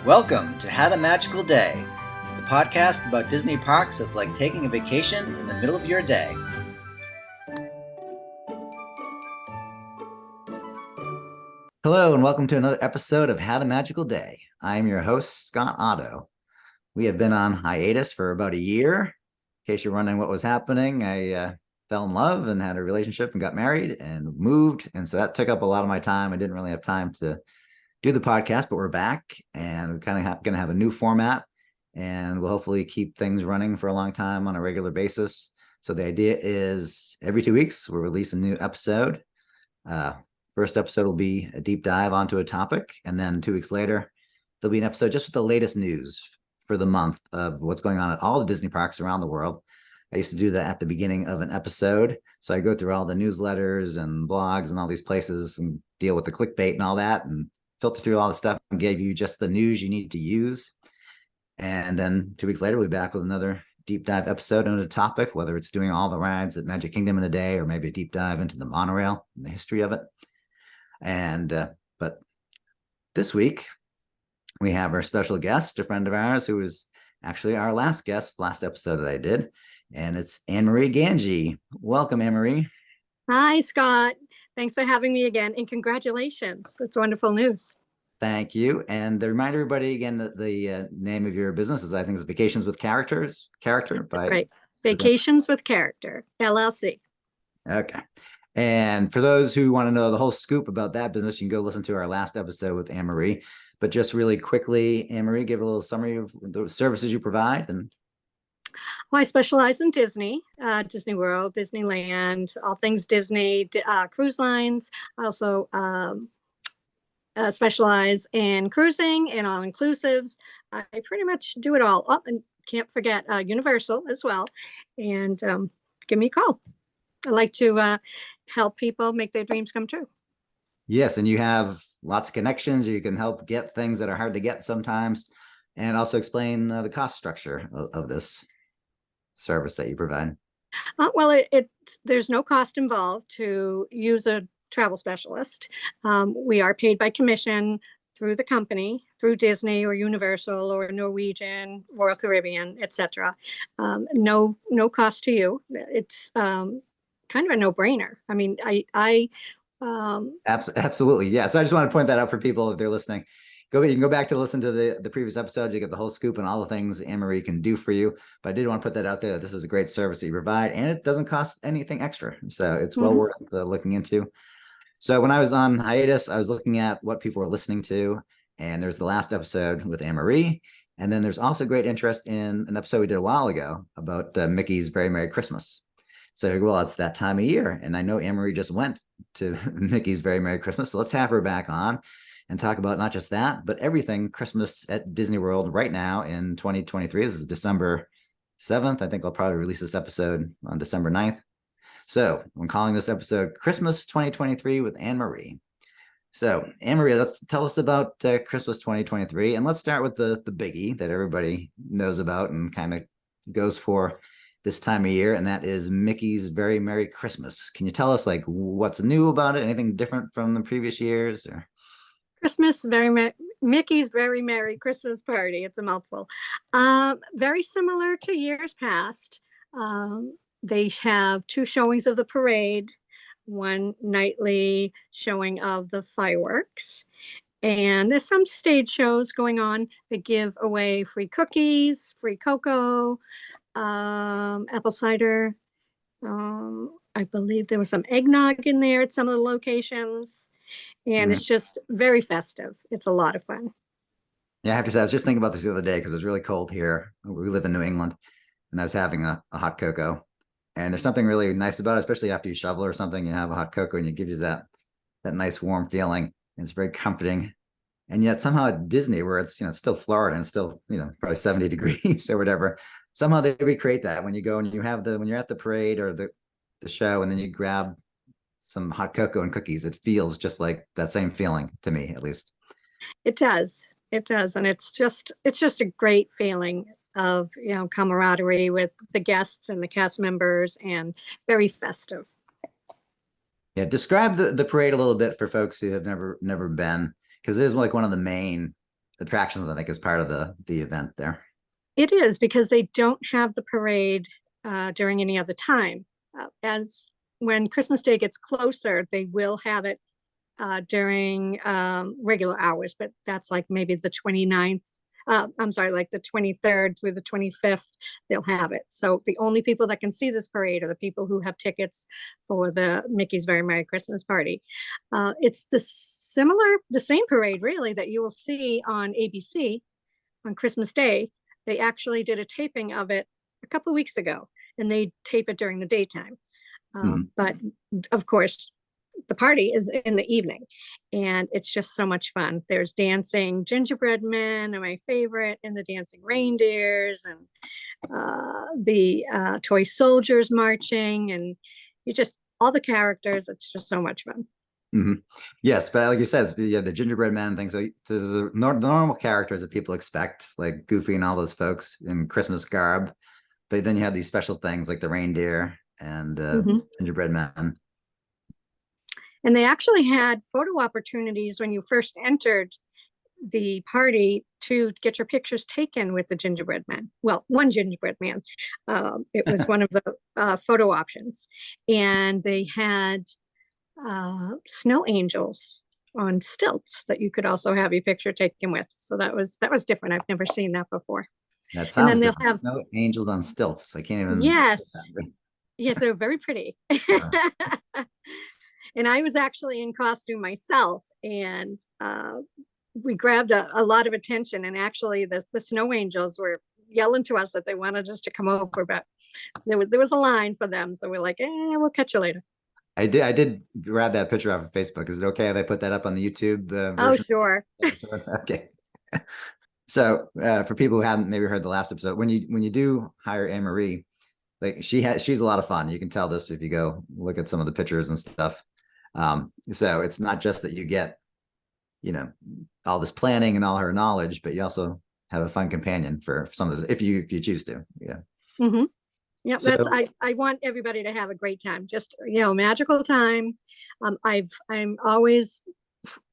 Welcome to Had a Magical Day, the podcast about Disney parks that's like taking a vacation in the middle of your day. Hello, and welcome to another episode of Had a Magical Day. I'm your host, Scott Otto. We have been on hiatus for about a year. In case you're wondering what was happening, I fell in love and had a relationship and got married and moved. And so that took up a lot of my time. I didn't really have time to do the podcast, but we're back and we're kind of going to have a new format, and we'll hopefully keep things running for a long time on a regular basis. So the idea is every 2 weeks we'll release a new episode. First episode will be a deep dive onto a topic, and then 2 weeks later there'll be an episode just with the latest news for the month of what's going on at all the Disney parks around the world. I used to do that at the beginning of an episode, so I go through all the newsletters and blogs and all these places and deal with the clickbait and all that, and filter through all the stuff and give you just the news you need to use. And then 2 weeks later, we'll be back with another deep dive episode on a topic, whether it's doing all the rides at Magic Kingdom in a day or maybe a deep dive into the monorail and the history of it. And but this week we have our special guest, a friend of ours who was actually our last guest, last episode that I did, and it's Annemarie Gang. Welcome, Annemarie. Hi, Scott. Thanks for having me again, and congratulations. That's wonderful news. Thank you. And to remind everybody again that the name of your business is, I think, is Vacations with Character. Right. Vacations with Character, LLC. Okay. And for those who want to know the whole scoop about that business, you can go listen to our last episode with Annemarie. But just really quickly, Annemarie, give a little summary of the services you provide. Well, I specialize in Disney, Disney World, Disneyland, all things Disney, cruise lines. I also specialize in cruising and all-inclusives. I pretty much do it all. Oh, and can't forget Universal as well. And give me a call. I like to help people make their dreams come true. Yes, and you have lots of connections. You can help get things that are hard to get sometimes, and also explain the cost structure of this service that you provide. Well, there's no cost involved to use a travel specialist. We are paid by commission through the company, through Disney or Universal or Norwegian, Royal Caribbean, etc. No cost to you. It's kind of a no-brainer. I mean, Absolutely, yeah. So I just want to point that out for people if they're listening. You can go back to listen to the previous episode. You get the whole scoop and all the things Annemarie can do for you. But I did want to put that out there, that this is a great service that you provide, and it doesn't cost anything extra. So it's well worth looking into. So when I was on hiatus, I was looking at what people were listening to, and there's the last episode with Annemarie. And then there's also great interest in an episode we did a while ago about Mickey's Very Merry Christmas. So, well, it's that time of year, and I know Annemarie just went to Mickey's Very Merry Christmas. So let's have her back on and talk about not just that, but everything Christmas at Disney World right now in 2023. This is December 7th. I think I'll probably release this episode on December 9th. So I'm calling this episode Christmas 2023 with Annemarie. So Annemarie, let's tell us about Christmas 2023. And let's start with the biggie that everybody knows about and kind of goes for this time of year, and that is Mickey's Very Merry Christmas. Can you tell us like what's new about it? Anything different from the previous years? Or Mickey's Very Merry Christmas Party. It's a mouthful. Very similar to years past. They have 2 showings of the parade, one nightly showing of the fireworks. And there's some stage shows going on that give away free cookies, free cocoa, apple cider. I believe there was some eggnog in there at some of the locations. And it's just very festive. It's a lot of fun. Yeah, I have to say, I was just thinking about this the other day because it was really cold here. We live in New England, and I was having a hot cocoa. And there's something really nice about it, especially after you shovel or something, you have a hot cocoa and it gives you that nice warm feeling. And it's very comforting. And yet somehow at Disney, where it's, it's still Florida and it's still, probably 70 degrees or whatever, somehow they recreate that when you go and when you're at the parade or the show, and then you grab some hot cocoa and cookies, it feels just like that same feeling to me, at least. It does. And it's just a great feeling of, camaraderie with the guests and the cast members, and very festive. Yeah. Describe the parade a little bit for folks who have never been, because it is like one of the main attractions, I think, is part of the event there. It is because they don't have the parade during any other time. As when Christmas Day gets closer, they will have it during regular hours, but that's like maybe the 29th. I'm sorry, like the 23rd through the 25th, they'll have it. So the only people that can see this parade are the people who have tickets for the Mickey's Very Merry Christmas Party. It's the same parade really that you will see on ABC on Christmas Day. They actually did a taping of it a couple of weeks ago, and they tape it during the daytime. But of course, the party is in the evening, and it's just so much fun. There's dancing gingerbread men are my favorite, and the dancing reindeers, and the toy soldiers marching, and you just all the characters. It's just so much fun. Yes, but like you said, yeah, the gingerbread man thing. So there's the normal characters that people expect, like Goofy and all those folks in Christmas garb. But then you have these special things like the reindeer and gingerbread man. And they actually had photo opportunities when you first entered the party to get your pictures taken with the gingerbread man. Well, one gingerbread man. It was one of the photo options. And they had snow angels on stilts that you could also have your picture taken with. So that was different. I've never seen that before. That And then sounds they'll different. have Snow angels on stilts. I can't even. yes. Yes, they're very pretty. And I was actually in costume myself, and we grabbed a lot of attention. And actually, the snow angels were yelling to us that they wanted us to come over, but there was a line for them, so we're like, we'll catch you later. I did grab that picture off of Facebook. Is it okay if I put that up on the YouTube version? Oh, sure. Okay. So for people who haven't maybe heard the last episode, when you do hire Annemarie, like she's a lot of fun. You can tell this if you go look at some of the pictures and stuff. So it's not just that you get, all this planning and all her knowledge, but you also have a fun companion for some of this if you choose to. Yeah. Yeah, So, I want everybody to have a great time. Just magical time. I'm always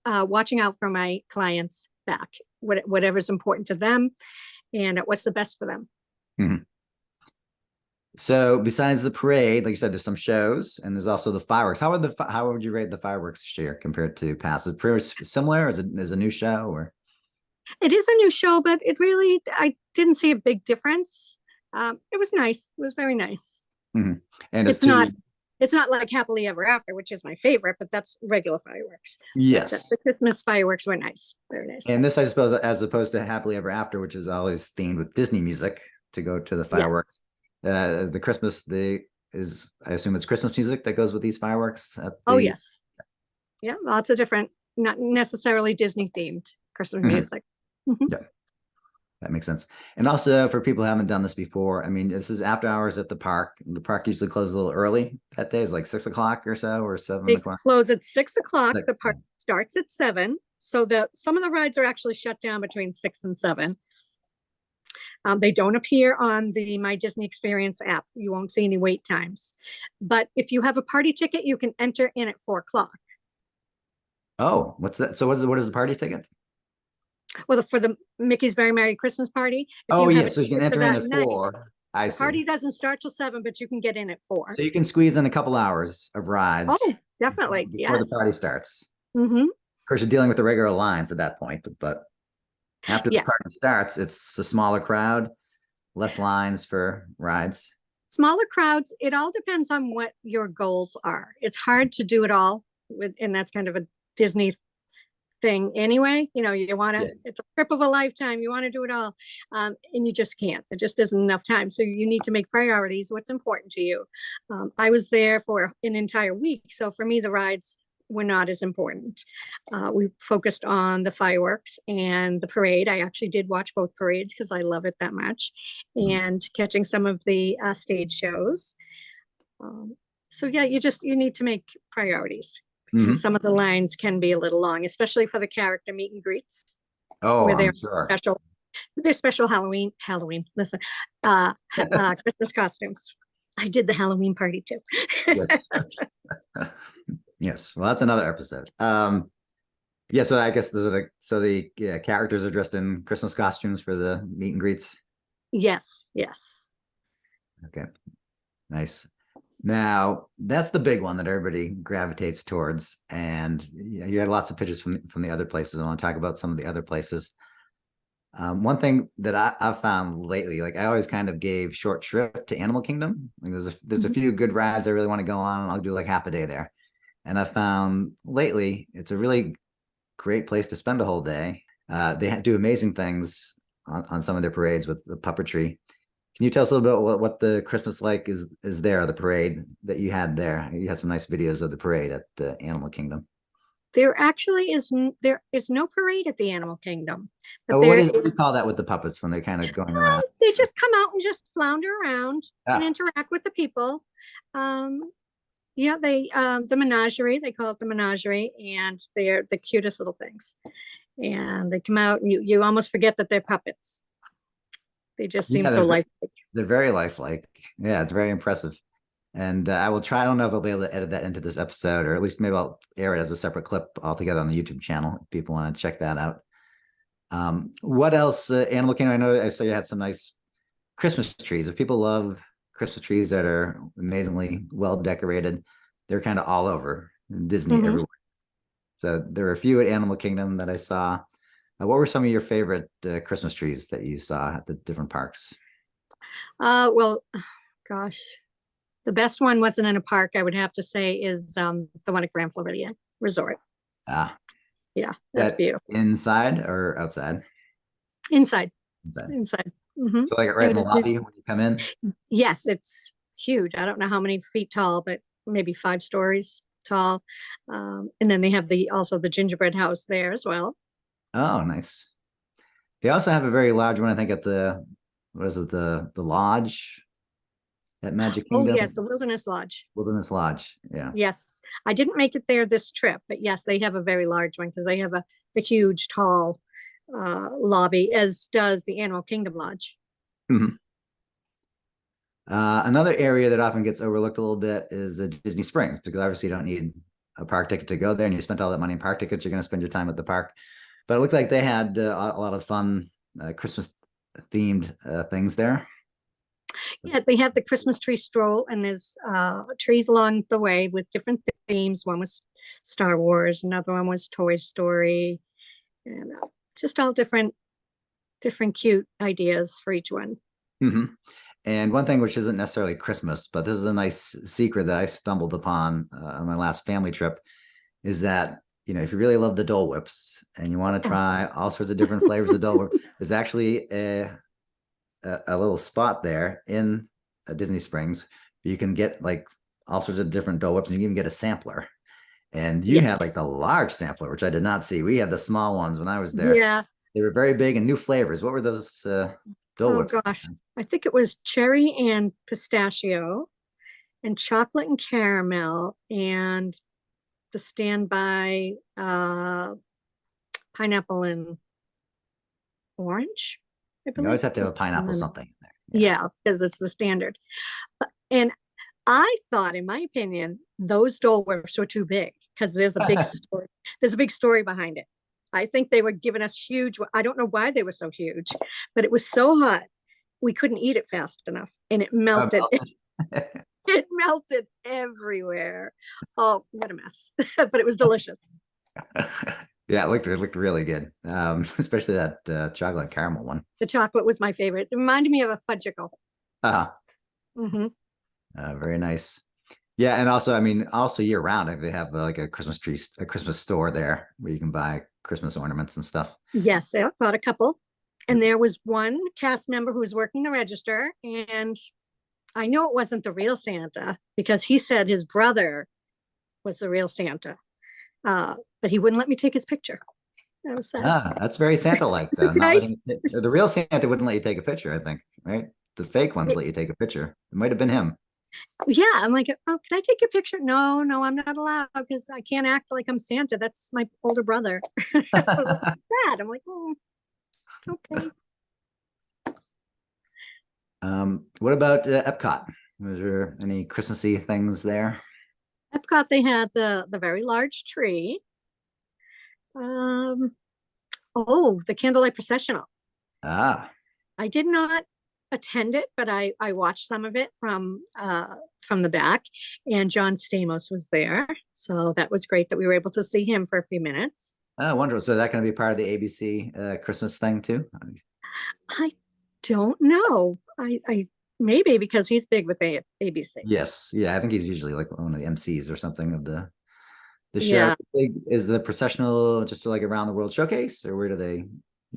watching out for my clients back, whatever's important to them, and what's the best for them. So besides the parade, like you said, there's some shows and there's also the fireworks. How would you rate the fireworks this year compared to past? Is it pretty similar? Is it a new show or? It is a new show, but I didn't see a big difference. It was nice. It was very nice. And it's not like Happily Ever After, which is my favorite, but that's regular fireworks. Yes. The Christmas fireworks were nice. Very nice. And this, I suppose, as opposed to Happily Ever After, which is always themed with Disney music to go to the fireworks. Yes. The Christmas, I assume it's Christmas music that goes with these fireworks. Oh, yes. Yeah, lots of different, not necessarily Disney themed Christmas music. Yeah, that makes sense. And also for people who haven't done this before, I mean, this is after hours at the park. The park usually closes a little early that day. It's like 6 o'clock or so, or 7 o'clock. Close at 6 o'clock. The park starts at 7. So some of the rides are actually shut down between 6 and 7. They don't appear on the My Disney Experience app. You won't see any wait times. But if you have a party ticket, you can enter in at 4 o'clock. Oh, what's that? So what is the party ticket? Well, for the Mickey's Very Merry Christmas Party. Oh, yeah. So you can enter in at 4. I see. The party doesn't start till 7, but you can get in at 4. So you can squeeze in a couple hours of rides. Oh, definitely. Before the party starts. Of course, you're dealing with the regular lines at that point, but after the party starts, it's a smaller crowd, less lines for rides. Smaller crowds. It all depends on what your goals are. It's hard to do it all and that's kind of a Disney thing anyway. You want to, it's a trip of a lifetime. You want to do it all. And you just can't. There just isn't enough time. So you need to make priorities. What's important to you? I was there for an entire week. So for me, the rides were not as important. We focused on the fireworks and the parade. I actually did watch both parades because I love it that much, and catching some of the stage shows. So yeah, you need to make priorities because some of the lines can be a little long, especially for the character meet and greets. Oh, I'm sure. They're special Halloween. Listen, Christmas costumes. I did the Halloween party too. Yes. Yes. Well, that's another episode. Yeah, so I guess the yeah, characters are dressed in Christmas costumes for the meet and greets. Yes, yes. Okay, nice. Now that's the big one that everybody gravitates towards, and you had lots of pictures from the other places. I want to talk about some of the other places. One thing that I've found lately, like I always kind of gave short shrift to Animal Kingdom. Like there's a Mhm. few good rides I really want to go on, and I'll do like half a day there. And I found lately it's a really great place to spend a whole day. They do amazing things on some of their parades with the puppetry. Can you tell us a little bit what the Christmas like is there, the parade that you had there? You had some nice videos of the parade at Animal Kingdom. There actually there is no parade at the Animal Kingdom, but Oh, well, there what do is, you call that with the puppets when they're kind of going around? they just come out and just flounder around and Ah, interact with the people. Um, yeah, they the menagerie, they call it the menagerie, and they're the cutest little things. And they come out and you almost forget that they're puppets. They just seem yeah, so lifelike. they're very lifelike. Yeah, it's very impressive. And I will try. I don't know if I'll be able to edit that into this episode, or at least maybe I'll air it as a separate clip altogether on the YouTube channel if people want to check that out. What else? Animal Kingdom. I know I saw you had some nice Christmas trees. If people love Christmas trees that are amazingly well decorated, they're kind of all over Disney Hmm. everywhere. So there were a few at Animal Kingdom that I saw. What were some of your favorite Christmas trees that you saw at the different parks? Well, gosh, the best one wasn't in a park. I would have to say is the one at Grand Floridian Resort. Ah, Yeah, that's that beautiful. inside or outside? Inside, Inside. inside. Hmm. So like right in And the lobby when you come in. yes, it's huge. I don't know how many feet tall, but maybe 5 stories tall. And then they have the also the gingerbread house there as well. Oh, nice. They also have a very large one, I think, at the what is it, the lodge at Magic Oh yes, Kingdom, the Wilderness Lodge. Wilderness Lodge. Yeah. Yes, I didn't make it there this trip, but yes, they have a very large one because they have a huge, tall lobby, as does the Animal Kingdom Lodge. Mhm. Another area that often gets overlooked a little bit is Disney Springs, because obviously you don't need a park ticket to go there, and you spent all that money in park tickets. You're going to spend your time at the park. But it looked like they had a lot of fun Christmas themed things there. Yeah, they have the Christmas tree stroll, and there's trees along the way with different themes. One was Star Wars, another one was Toy Story, and just all different cute ideas for each one. Hmm. And one thing which isn't necessarily Christmas, but this is a nice secret that I stumbled upon on my last family trip, is that if you really love the Dole Whips and you want to Oh, try all sorts of different flavors of Dole Whip, there's actually a little spot there in Disney Springs. You can get like all sorts of different Dole Whips, and you can even get a sampler. And you yeah, had like the large sampler, which I did not see. We had the small ones when I was there. yeah. They were very big and new flavors. What were those Dole Oh Whips? gosh, I think it was cherry and pistachio, and chocolate and caramel, and the standby pineapple and orange, I You believe. always have to have a pineapple And something in there. Yeah. yeah, because it's the standard. And I thought, in my opinion, those Dole Whips were too big because there's a big story. There's a big story behind it. I think they were giving us huge. I don't know why they were so huge, but it was so hot we couldn't eat it fast enough, and it melted. It melted everywhere. Oh, what a mess! But it was delicious. Yeah, it looked really good. Especially that chocolate caramel one. The chocolate was my favorite. It reminded me of a fudgicle. Uh, Hmm. very nice. Yeah, and also, I mean, also year round, like, they have like a Christmas store there where you can buy Christmas ornaments and stuff. Yes, I bought a couple. And there was one cast member who was working the register, and I know it wasn't the real Santa because he said his brother was the real Santa, but he wouldn't let me take his picture. That was sad. Ah, that's very Santa-like, though. Not Right? letting the real Santa wouldn't let you take a picture, I think, right? The fake ones let you take a picture. It might have been him. Yeah, I'm like, oh, can I take your picture? No, no, I'm not allowed because I can't act like I'm Santa. That's my older brother. I was like, sad. I'm like, oh, okay. What about Epcot? Was there any Christmassy things there? Epcot, they had the very large tree. Um, oh, the Candlelight Processional. Ah, I did not attend it, but I watched some of it from the back, and John Stamos was there, so that was great that we were able to see him for a few minutes. oh, wonderful. So is that going to be part of the ABC Christmas thing too? I don't know. I maybe because he's big with ABC. Yes. Yeah, I think he's usually like one of the MCs or something of the show. Yeah, Is the processional just like around the world showcase, or where do they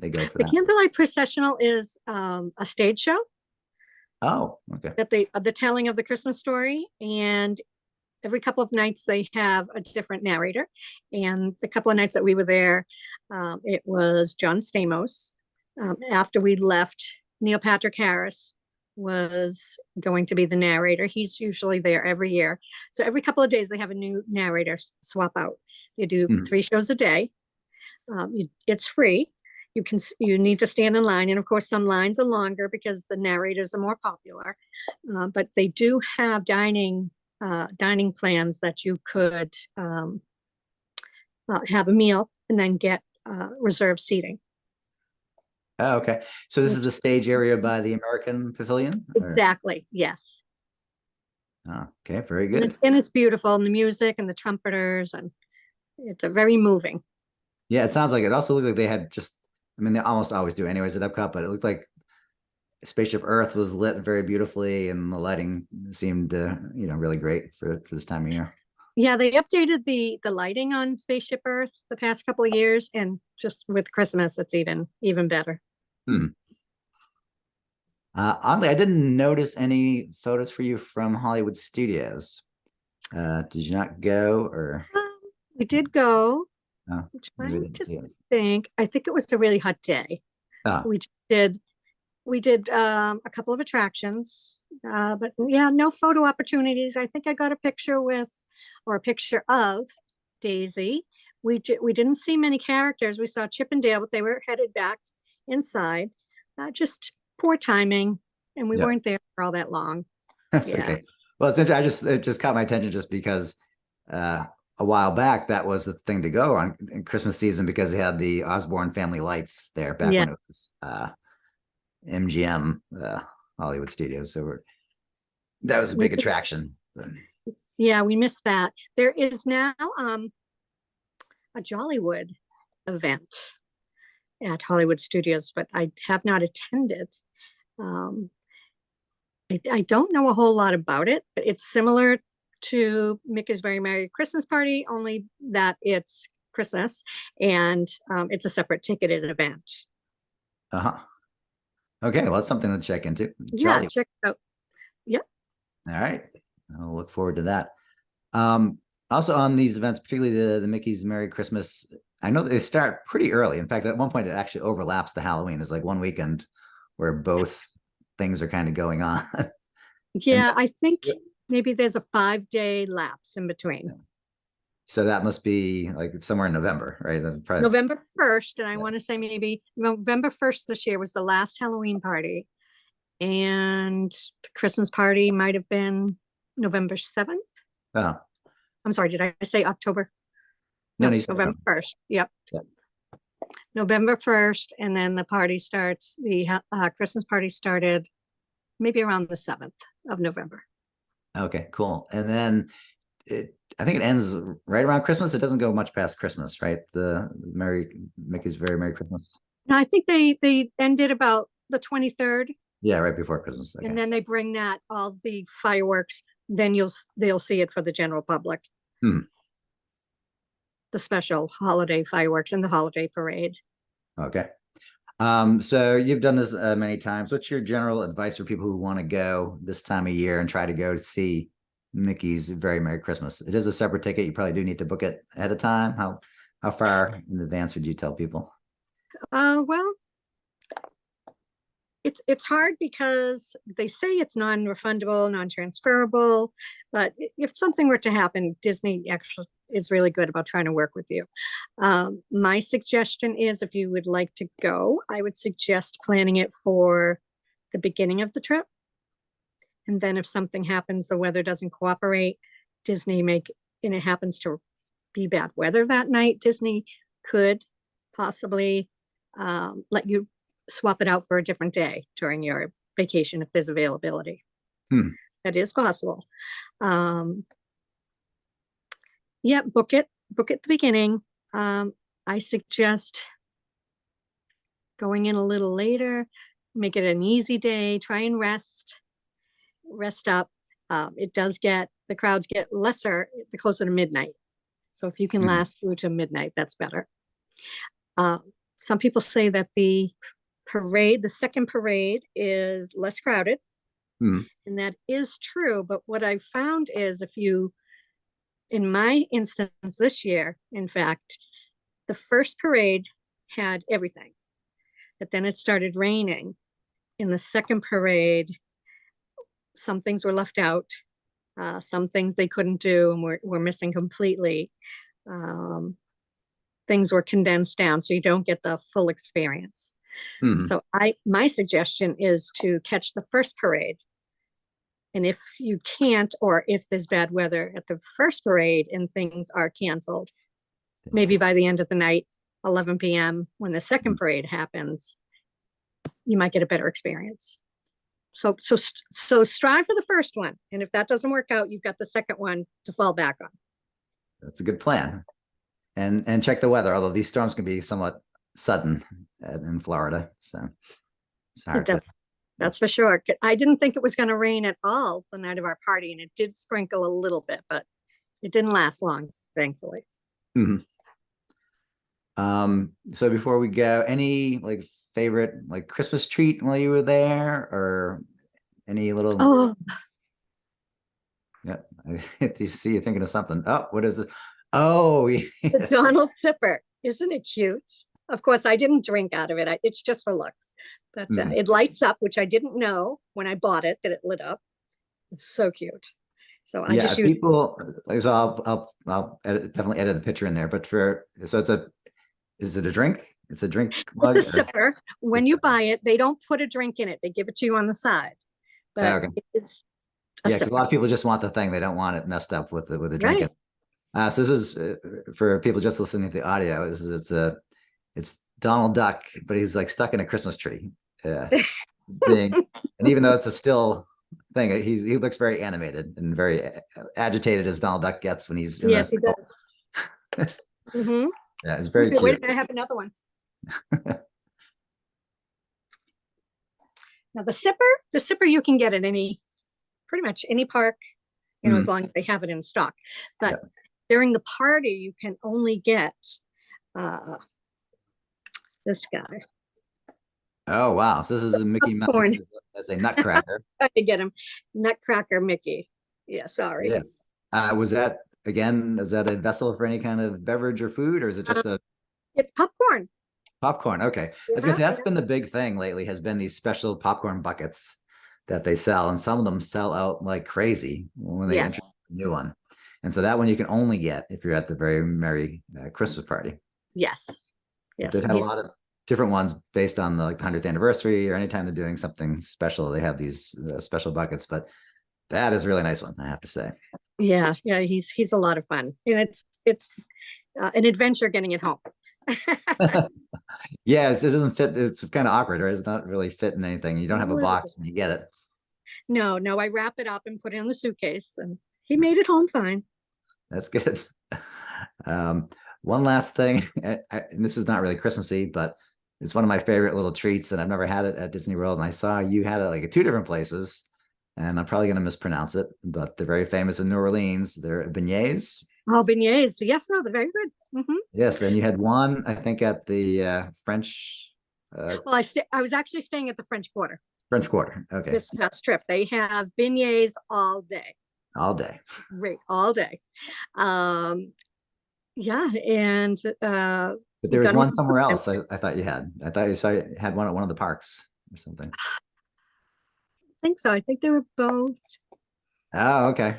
go for the that? Candlelight Processional is a stage show Oh, okay. that they the telling of the Christmas story, and every couple of nights they have a different narrator. And the couple of nights that we were there, it was John Stamos. After we left, Neil Patrick Harris was going to be the narrator. He's usually there every year. So every couple of days they have a new narrator swap out. They do Mhm. 3 shows a day. It's free. You need to stand in line, and of course some lines are longer because the narrators are more popular. But they do have dining plans that you could have a meal and then get reserved seating. Oh, okay. So this is Which the stage area by the American Pavilion, or exactly, yes. oh, okay, very And good. it's beautiful, and the music and the trumpeters, and it's a very moving. Yeah, it sounds like it also looked like they had just, I mean, they almost always do anyways at Epcot, but it looked like Spaceship Earth was lit very beautifully and the lighting seemed, really great for this time of year. Yeah, they updated the lighting on Spaceship Earth the past couple of years, and just with Christmas, it's even better. Hmm. Oddly, I didn't notice any photos for you from Hollywood Studios. Did you not go or We did go. oh, I'm maybe I trying didn't to see it? think. I think it was a really hot day. Oh, We did a couple of attractions, but yeah, no photo opportunities. I think I got a picture with, or a picture of Daisy. We didn't see many characters. We saw Chip and Dale, but they were headed back inside. Just poor timing, and we yeah, weren't there for all that long. that's Yeah, okay. Well, it's interesting. It just caught my attention just because uh, a while back that was the thing to go on in Christmas season because they had the Osborne family lights there back yeah. when it was MGM Hollywood Studios. So that was a We big attraction. yeah, we missed that. There is now a Jollywood event at Hollywood Studios, but I have not attended. Um, I don't know a whole lot about it, but it's similar to Mickey's Very Merry Christmas Party, only that it's Christmas, and it's a separate ticketed event. Uh-huh. Okay, well, that's something to check into. Yeah, Jolly. check it out. Yep. All right. I'll look forward to that. Um, Also on these events, particularly the Mickey's Merry Christmas, I know they start pretty early. In fact, at one point it actually overlaps the Halloween. There's like one weekend where both things are kind of going on. And Yeah, I think maybe there's a 5-day lapse in between. so that must be like somewhere in November, right? Probably, November 1st, and I yeah. want to say maybe November 1st this year was the last Halloween party. And the Christmas party might have been November 7th. Oh, I'm sorry, did I say October? no, No, you said November November. 1st. Yep. Yeah. November 1st. And then the party starts, the Christmas party started maybe around the 7th of November. Okay, cool. And then I think it ends right around Christmas. It doesn't go much past Christmas, right? The Mickey's Very Merry Christmas. And I think they ended about the 23rd, Yeah, right before Christmas. and Okay. then they bring that all the fireworks. Then they'll see it for the general public, Hmm. the special holiday fireworks and the holiday parade. Okay. So you've done this many times. What's your general advice for people who want to go this time of year and try to go to see Mickey's Very Merry Christmas? It is a separate ticket. You probably do need to book it ahead of time. How far in advance would you tell people? Well, it's hard because they say it's non-refundable, non-transferable, but if something were to happen, Disney actually is really good about trying to work with you. My suggestion is if you would like to go, I would suggest planning it for the beginning of the trip. And then if something happens, the weather doesn't cooperate, Disney and it happens to be bad weather that night, Disney could possibly let you swap it out for a different day during your vacation if there's availability. Hmm. That is possible. Yeah, book it at the beginning. I suggest going in a little later, make it an easy day, try and rest up. The crowds get lesser the closer to midnight. So if you can Hmm. last through to midnight, that's better. Some people say that the second parade is less crowded. Hmm. And that is true. But what I've found is in my instance this year, in fact, the first parade had everything, but then it started raining. In the second parade, some things were left out. Some things they couldn't do and were missing completely. Things were condensed down, so you don't get the full experience. Hmm. So my suggestion is to catch the first parade. And if you can't, or if there's bad weather at the first parade and things are canceled, maybe by the end of the night, 11 p.m., when the second parade happens, you might get a better experience. So strive for the first one. And if that doesn't work out, you've got the second one to fall back on. That's a good plan. And check the weather, although these storms can be somewhat sudden in Florida. So it's hard to. That's for sure. I didn't think it was going to rain at all the night of our party, and it did sprinkle a little bit, but it didn't last long, thankfully. Mhm. So before we go, any like favorite like Christmas treat while you were there, or any little? Oh, Yeah, I see you thinking of something. Oh, what is it? Oh, the yes. Donald Sipper. Isn't it cute? Of course, I didn't drink out of it. It's just for looks. But it lights up, which I didn't know when I bought it that it lit up. It's so cute. So I Yeah, just use people. So I'll definitely edit a picture in there. But is it a drink? It's a drink it's a mug. sipper. When you buy it, they don't put a drink in it. They give it to you on the side. Oh, But okay. it's a Yeah, because a lot sipper. of people just want the thing. They don't want it messed up with the drink. Right. So this is for people just listening to the audio. It's Donald Duck, but he's like stuck in a Christmas tree. Being, and even though it's a still thing, he looks very animated and very agitated as Donald Duck gets when he's in Yes, the. he does. Mm-hmm. Yeah, it's very Okay, cute. wait, I have another one. Now the sipper you can get at pretty much any park, as long as they have it in stock. But during the party, you can only get this guy. Oh wow! So this is a Mickey Mouse as a nutcracker. I could get him, Nutcracker Mickey. Yeah, sorry. Yes. Was that again? Is that a vessel for any kind of beverage or food, or is it just a It's popcorn. popcorn? Okay, I was gonna say that's been the big thing lately. Has been these special popcorn buckets that they sell, and some of them sell out like crazy when they enter a new one. And so that one you can only get if you're at the very merry Christmas party. Yes. But they've had a lot of different ones based on the 100th anniversary or anytime they're doing something special. They have these special buckets, but that is a really nice one, I have to say. Yeah, he's a lot of fun, and it's an adventure getting it home. Yeah, it doesn't fit. It's kind of awkward, right? It's not really fitting anything. You don't have a Little box bit. when you get it. No, I wrap it up and put it in the suitcase, and he made it home fine. That's good. One last thing, and this is not really Christmassy, but it's one of my favorite little treats, and I've never had it at Disney World. And I saw you had it like at two different places, and I'm probably going to mispronounce it, but they're very famous in New Orleans. They're beignets. Oh, beignets. Yes, no, they're very good. Mm-hmm. Yes, and you had one, I think, at the French. Well, I was actually staying at the French Quarter. French Quarter. Okay. This past trip, they have beignets all day. All day. Great, all day. Yeah, and but there was one somewhere else. I thought you had. I thought you had one at one of the parks or something. I think so. I think they were both. Oh, okay.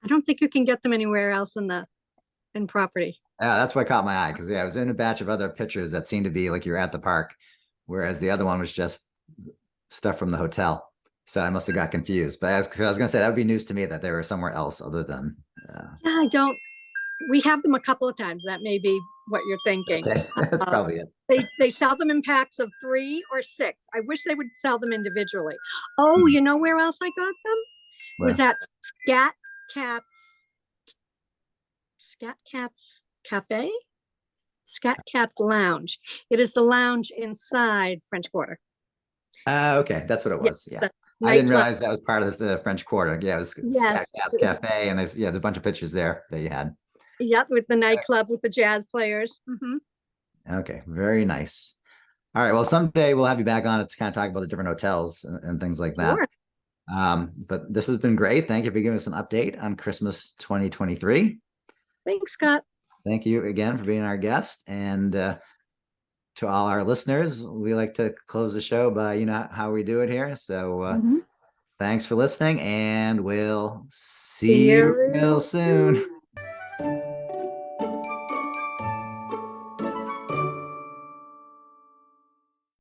I don't think you can get them anywhere else in property. Yeah, that's what caught my eye because I was in a batch of other pictures that seemed to be like you're at the park, whereas the other one was just stuff from the hotel. So I must have got confused. But I was going to say that would be news to me that they were somewhere else other than. Yeah, I don't. We have them a couple of times. That may be what you're thinking. Okay, that's probably it. They sell them in packs of 3 or 6. I wish they would sell them individually. Oh, Hmm. you know where else I got them? It was Where? at Cat's Scat Cat's Cafe, Scat Cat's Lounge. It is the lounge inside French Quarter. Okay, that's what it Yes, was. Yeah. the I didn't nightclub. realize that was part of the French Quarter. Yeah, it was Scat Yes, Cat's it was. Cafe, and yeah, there's a bunch of pictures there that you had. Yep, with the nightclub with the jazz players. Hmm. Okay, very nice. All right, well, someday we'll have you back on to kind of talk about the different hotels and things like that. Sure. But this has been great. Thank you for giving us an update on Christmas 2023. Thanks, Scott. Thank you again for being our guest. And to all our listeners, we like to close the show by, how we do it here. So Mhm. thanks for listening, and we'll see See you real you soon. soon.